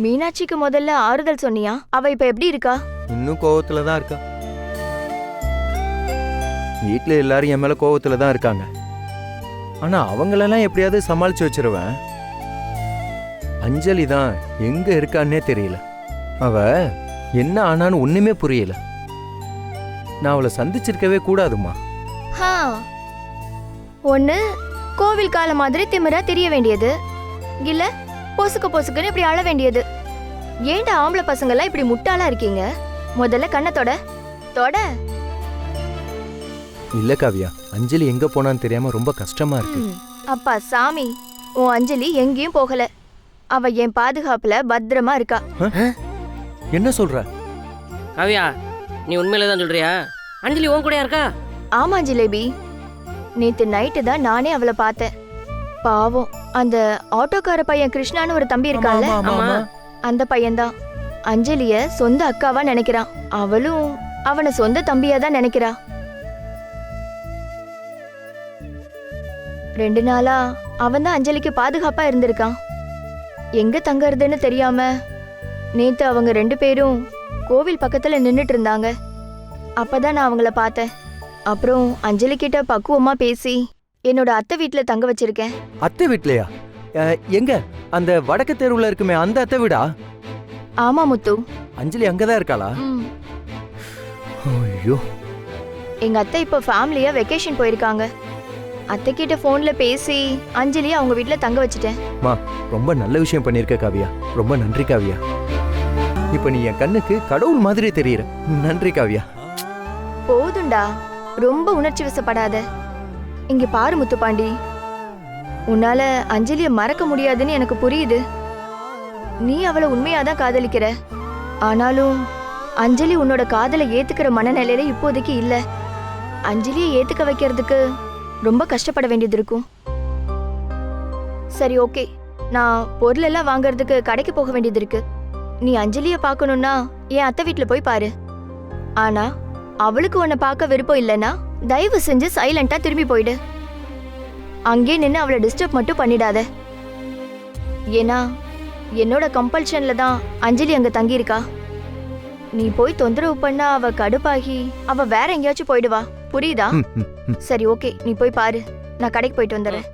மீனாட்சிக்கு முதல்ல ஆறுதல் சொன்னியா? அவ இப்ப எப்படி இருக்கா? இன்னும் கோவத்துல தான் இருக்கா. வீட்டுல எல்லாரும் என் மேல கோவத்துல தான் இருக்காங்க. ஆனா அவங்களெல்லாம் எப்படியாவது சமாளிச்சு வச்சிருவேன். அஞ்சலி தான் எங்க இருக்கான்னே தெரியல. அவ என்ன ஆனான்னு ஒண்ணுமே புரியல. நான் அவளை சந்திச்சிருக்கவே கூடாதுமா. ஒண்ணு கோவில் கால மாதிரி திமிரா தெரிய வேண்டியது, இல்ல பொசுக்குன்னு இப்படி அழ வேண்டியது. ஏன்டா ஆம்பளை பசங்க எல்லாம் இப்படி முட்டாளா இருக்கீங்க? முதல்ல கண்ணை தொட. இல்ல காவியா, அஞ்சலி எங்க போனான்னு தெரியாம ரொம்ப கஷ்டமா இருக்கு. அப்பா சாமி, உன் அஞ்சலி எங்கேயும் போகல. அவ என் பாதுகாப்புல பத்திரமா இருக்கா. என்ன சொல்ற காவியா? நீ உண்மையில தான் சொல்றியா? அஞ்சலி உன் கூடயா இருக்கா? ஆமா ஜிலேபி, நேத்து நைட்டு தான் நானே அவளை பார்த்தேன். பாவம், அந்த ஆட்டோக்கார பையன் கிருஷ்ணான்னு ஒரு தம்பி இருக்கான்ல, அந்த பையன்தான் அஞ்சலிய சொந்த அக்காவா நினைக்கிறான். அவளும் அவனை சொந்த தம்பியா தான் நினைக்கிறா. 2 நாளா அவன் தான் அஞ்சலிக்கு பாதுகாப்பா இருந்திருக்கான். எங்க தங்கறதுன்னு தெரியாம நேத்து அவங்க 2 பேரும் கோவில் பக்கத்துல நின்னுட்டு இருந்தாங்க. அப்பதான் நான் அவங்கள பார்த்தேன். அப்புறம் அஞ்சலி கிட்ட பக்குவமா பேசி என்னோட அத்தை வீட்டுல தங்க வச்சிருக்கேன். அத்தை வீட்லயா? எங்க? அந்த வடக்கு தெருவுல இருக்குமே அந்த அத்தை வீடா? ஆமா முத்து, அஞ்சலி அங்கதான் இருக்காளா? ஐயோ, எங்க அத்தை இப்ப ஃபேமிலியா வெக்கேஷன் போயிருக்காங்க. அத்தை கிட்ட போன்ல பேசி அஞ்சலி அவங்க வீட்டுல தங்க வச்சிட்டேன். ரொம்ப நல்ல விஷயம் பண்ணிருக்க காவியா. ரொம்ப நன்றி காவியா. இப்ப நீ என் கண்ணுக்கு கடவுள் மாதிரி தெரியற. நன்றி காவியா. போதுண்டா, ரொம்ப உணர்ச்சி வசப்படாத. இங்க பாரு முத்துப்பாண்டி, உன்னால அஞ்சலிய மறக்க முடியாதுன்னு எனக்கு புரியுது. நீ அவளை உண்மையாதான் காதலிக்கிற. ஆனாலும் அஞ்சலி உன்னோட காதலை ஏத்துக்கிற மனநிலையில இப்போதைக்கு இல்ல. அஞ்சலியை ஏத்துக்க வைக்கிறதுக்கு ரொம்ப கஷ்டப்பட வேண்டியது இருக்கும். சரி, ஓகே, நான் பொருள் எல்லாம் வாங்கறதுக்கு கடைக்கு போக வேண்டியது இருக்கு. நீ அஞ்சலிய பார்க்கணும்னா என் அத்தை வீட்டுல போய் பாரு. ஆனா அவளுக்கு உன்னை பார்க்க விருப்பம் இல்லைன்னா தயவு செஞ்சு சைலண்டா திரும்பி போயிடு. அங்கே நின்று அவளை டிஸ்டர்ப் மட்டும் பண்ணிடாத. ஏன்னா என்னோட கம்பல்ஷன்ல தான் அஞ்சலி அங்க தங்கியிருக்கா. நீ போய் தொந்தரவு பண்ணா அவ கடுப்பாகி அவ வேற எங்கேயாச்சும் போயிடுவா. புரியுதா? சரி, ஓகே, நீ போய் பாரு. நான் கடைக்கு போயிட்டு வந்துடுறேன்.